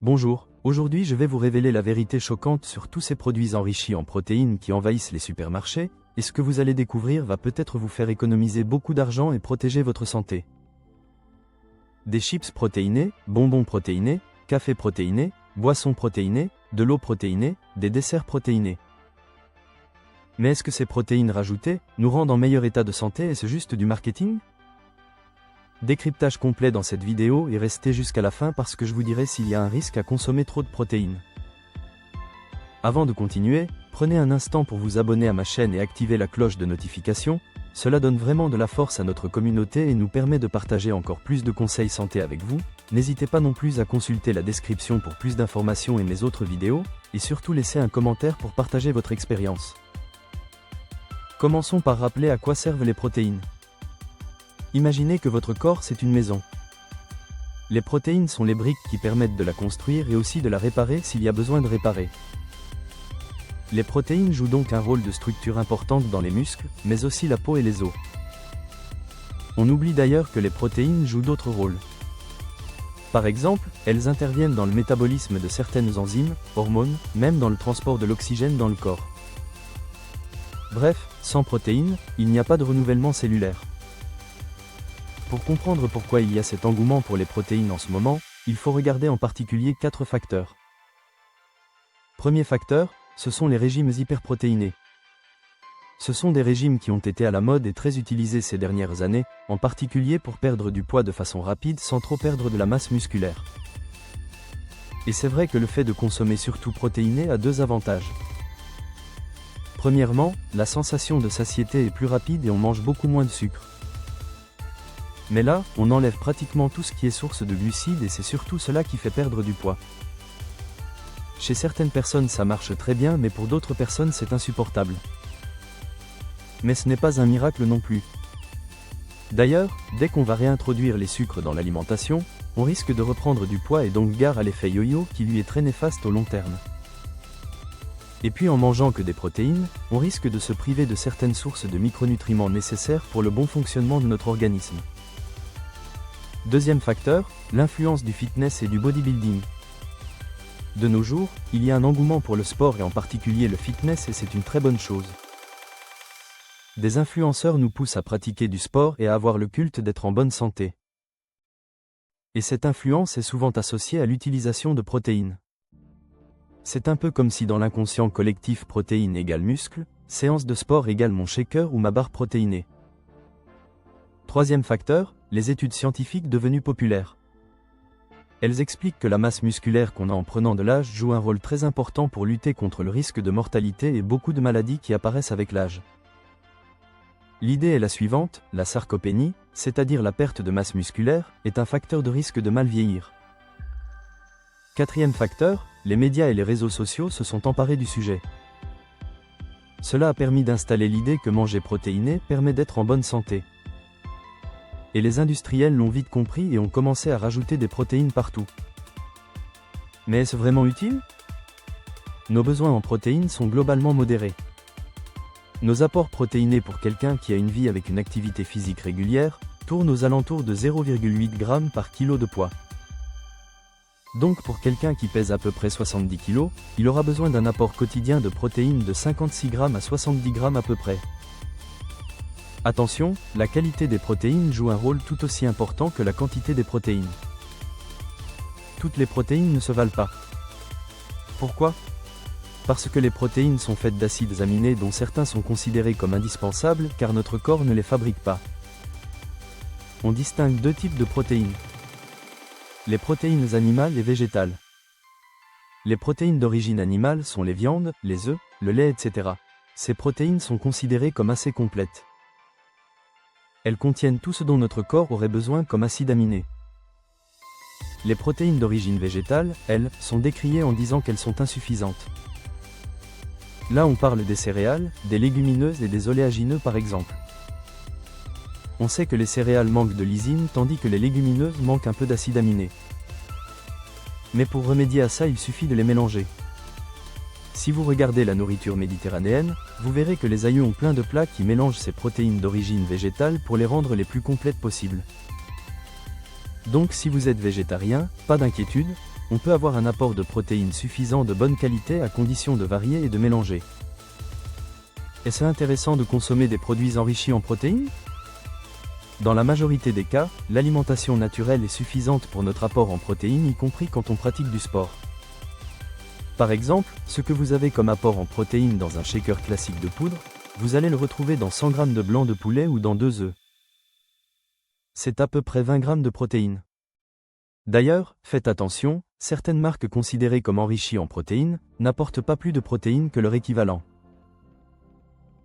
Bonjour, aujourd'hui je vais vous révéler la vérité choquante sur tous ces produits enrichis en protéines qui envahissent les supermarchés, et ce que vous allez découvrir va peut-être vous faire économiser beaucoup d'argent et protéger votre santé. Des chips protéinés, bonbons protéinés, café protéiné, boissons protéinées, de l'eau protéinée, des desserts protéinés. Mais est-ce que ces protéines rajoutées nous rendent en meilleur état de santé et c'est juste du marketing? Décryptage complet dans cette vidéo et restez jusqu'à la fin parce que je vous dirai s'il y a un risque à consommer trop de protéines. Avant de continuer, prenez un instant pour vous abonner à ma chaîne et activer la cloche de notification, cela donne vraiment de la force à notre communauté et nous permet de partager encore plus de conseils santé avec vous. N'hésitez pas non plus à consulter la description pour plus d'informations et mes autres vidéos, et surtout laissez un commentaire pour partager votre expérience. Commençons par rappeler à quoi servent les protéines. Imaginez que votre corps c'est une maison. Les protéines sont les briques qui permettent de la construire et aussi de la réparer s'il y a besoin de réparer. Les protéines jouent donc un rôle de structure importante dans les muscles, mais aussi la peau et les os. On oublie d'ailleurs que les protéines jouent d'autres rôles. Par exemple, elles interviennent dans le métabolisme de certaines enzymes, hormones, même dans le transport de l'oxygène dans le corps. Bref, sans protéines, il n'y a pas de renouvellement cellulaire. Pour comprendre pourquoi il y a cet engouement pour les protéines en ce moment, il faut regarder en particulier 4 facteurs. Premier facteur, ce sont les régimes hyperprotéinés. Ce sont des régimes qui ont été à la mode et très utilisés ces dernières années, en particulier pour perdre du poids de façon rapide sans trop perdre de la masse musculaire. Et c'est vrai que le fait de consommer surtout protéiné a 2 avantages. Premièrement, la sensation de satiété est plus rapide et on mange beaucoup moins de sucre. Mais là, on enlève pratiquement tout ce qui est source de glucides et c'est surtout cela qui fait perdre du poids. Chez certaines personnes ça marche très bien mais pour d'autres personnes c'est insupportable. Mais ce n'est pas un miracle non plus. D'ailleurs, dès qu'on va réintroduire les sucres dans l'alimentation, on risque de reprendre du poids et donc gare à l'effet yo-yo qui lui est très néfaste au long terme. Et puis en mangeant que des protéines, on risque de se priver de certaines sources de micronutriments nécessaires pour le bon fonctionnement de notre organisme. Deuxième facteur, l'influence du fitness et du bodybuilding. De nos jours, il y a un engouement pour le sport et en particulier le fitness et c'est une très bonne chose. Des influenceurs nous poussent à pratiquer du sport et à avoir le culte d'être en bonne santé. Et cette influence est souvent associée à l'utilisation de protéines. C'est un peu comme si dans l'inconscient collectif protéines égale muscle, séance de sport égale mon shaker ou ma barre protéinée. Troisième facteur, les études scientifiques devenues populaires. Elles expliquent que la masse musculaire qu'on a en prenant de l'âge joue un rôle très important pour lutter contre le risque de mortalité et beaucoup de maladies qui apparaissent avec l'âge. L'idée est la suivante, la sarcopénie, c'est-à-dire la perte de masse musculaire, est un facteur de risque de mal vieillir. Quatrième facteur, les médias et les réseaux sociaux se sont emparés du sujet. Cela a permis d'installer l'idée que manger protéiné permet d'être en bonne santé. Et les industriels l'ont vite compris et ont commencé à rajouter des protéines partout. Mais est-ce vraiment utile? Nos besoins en protéines sont globalement modérés. Nos apports protéinés pour quelqu'un qui a une vie avec une activité physique régulière tournent aux alentours de 0,8 g par kilo de poids. Donc pour quelqu'un qui pèse à peu près 70 kg, il aura besoin d'un apport quotidien de protéines de 56 g à 70 g à peu près. Attention, la qualité des protéines joue un rôle tout aussi important que la quantité des protéines. Toutes les protéines ne se valent pas. Pourquoi? Parce que les protéines sont faites d'acides aminés dont certains sont considérés comme indispensables car notre corps ne les fabrique pas. On distingue 2 types de protéines. Les protéines animales et végétales. Les protéines d'origine animale sont les viandes, les œufs, le lait, etc. Ces protéines sont considérées comme assez complètes. Elles contiennent tout ce dont notre corps aurait besoin comme acides aminés. Les protéines d'origine végétale, elles, sont décriées en disant qu'elles sont insuffisantes. Là on parle des céréales, des légumineuses et des oléagineux par exemple. On sait que les céréales manquent de lysine tandis que les légumineuses manquent un peu d'acides aminés. Mais pour remédier à ça il suffit de les mélanger. Si vous regardez la nourriture méditerranéenne, vous verrez que les aïeux ont plein de plats qui mélangent ces protéines d'origine végétale pour les rendre les plus complètes possibles. Donc si vous êtes végétarien, pas d'inquiétude, on peut avoir un apport de protéines suffisant de bonne qualité à condition de varier et de mélanger. Est-ce intéressant de consommer des produits enrichis en protéines? Dans la majorité des cas, l'alimentation naturelle est suffisante pour notre apport en protéines, y compris quand on pratique du sport. Par exemple, ce que vous avez comme apport en protéines dans un shaker classique de poudre, vous allez le retrouver dans 100 g de blanc de poulet ou dans 2 œufs. C'est à peu près 20 g de protéines. D'ailleurs, faites attention, certaines marques considérées comme enrichies en protéines n'apportent pas plus de protéines que leur équivalent.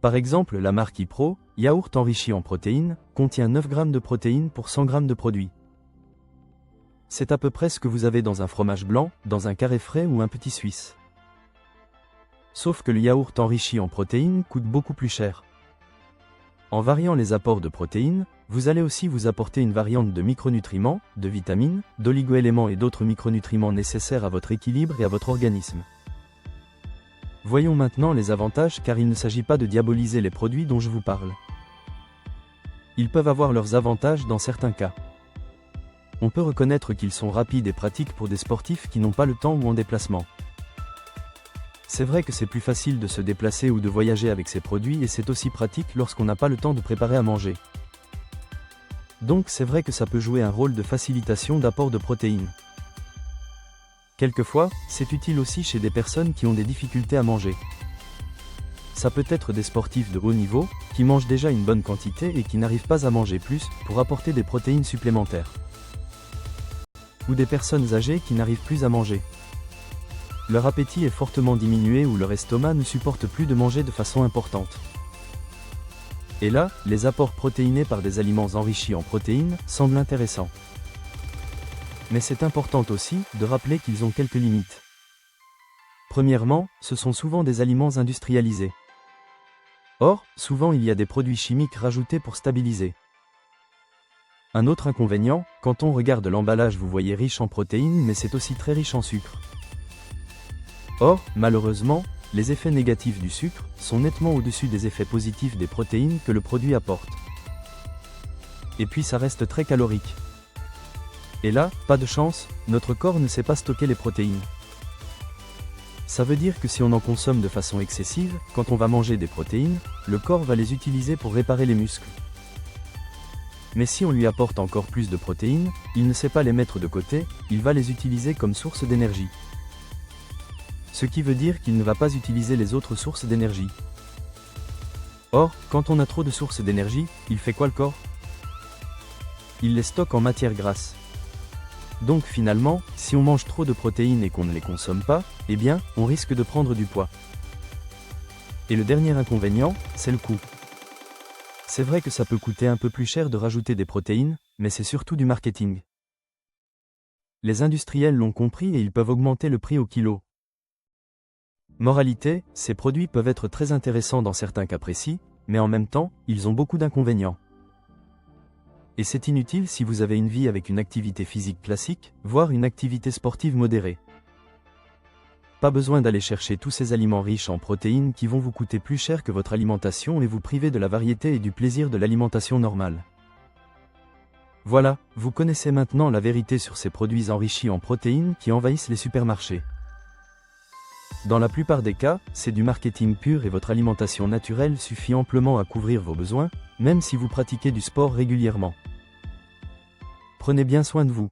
Par exemple, la marque Ipro, yaourt enrichi en protéines, contient 9 g de protéines pour 100 g de produit. C'est à peu près ce que vous avez dans un fromage blanc, dans un carré frais ou un petit suisse. Sauf que le yaourt enrichi en protéines coûte beaucoup plus cher. En variant les apports de protéines, vous allez aussi vous apporter une variante de micronutriments, de vitamines, d'oligo-éléments et d'autres micronutriments nécessaires à votre équilibre et à votre organisme. Voyons maintenant les avantages, car il ne s'agit pas de diaboliser les produits dont je vous parle. Ils peuvent avoir leurs avantages dans certains cas. On peut reconnaître qu'ils sont rapides et pratiques pour des sportifs qui n'ont pas le temps ou en déplacement. C'est vrai que c'est plus facile de se déplacer ou de voyager avec ces produits et c'est aussi pratique lorsqu'on n'a pas le temps de préparer à manger. Donc c'est vrai que ça peut jouer un rôle de facilitation d'apport de protéines. Quelquefois, c'est utile aussi chez des personnes qui ont des difficultés à manger. Ça peut être des sportifs de haut niveau, qui mangent déjà une bonne quantité et qui n'arrivent pas à manger plus, pour apporter des protéines supplémentaires. Ou des personnes âgées qui n'arrivent plus à manger. Leur appétit est fortement diminué ou leur estomac ne supporte plus de manger de façon importante. Et là, les apports protéinés par des aliments enrichis en protéines semblent intéressants. Mais c'est important aussi de rappeler qu'ils ont quelques limites. Premièrement, ce sont souvent des aliments industrialisés. Or, souvent il y a des produits chimiques rajoutés pour stabiliser. Un autre inconvénient, quand on regarde l'emballage vous voyez riche en protéines mais c'est aussi très riche en sucre. Or, malheureusement, les effets négatifs du sucre sont nettement au-dessus des effets positifs des protéines que le produit apporte. Et puis ça reste très calorique. Et là, pas de chance, notre corps ne sait pas stocker les protéines. Ça veut dire que si on en consomme de façon excessive, quand on va manger des protéines, le corps va les utiliser pour réparer les muscles. Mais si on lui apporte encore plus de protéines, il ne sait pas les mettre de côté, il va les utiliser comme source d'énergie. Ce qui veut dire qu'il ne va pas utiliser les autres sources d'énergie. Or, quand on a trop de sources d'énergie, il fait quoi le corps? Il les stocke en matière grasse. Donc finalement, si on mange trop de protéines et qu'on ne les consomme pas, eh bien, on risque de prendre du poids. Et le dernier inconvénient, c'est le coût. C'est vrai que ça peut coûter un peu plus cher de rajouter des protéines, mais c'est surtout du marketing. Les industriels l'ont compris et ils peuvent augmenter le prix au kilo. Moralité, ces produits peuvent être très intéressants dans certains cas précis, mais en même temps, ils ont beaucoup d'inconvénients. Et c'est inutile si vous avez une vie avec une activité physique classique, voire une activité sportive modérée. Pas besoin d'aller chercher tous ces aliments riches en protéines qui vont vous coûter plus cher que votre alimentation et vous priver de la variété et du plaisir de l'alimentation normale. Voilà, vous connaissez maintenant la vérité sur ces produits enrichis en protéines qui envahissent les supermarchés. Dans la plupart des cas, c'est du marketing pur et votre alimentation naturelle suffit amplement à couvrir vos besoins, même si vous pratiquez du sport régulièrement. Prenez bien soin de vous.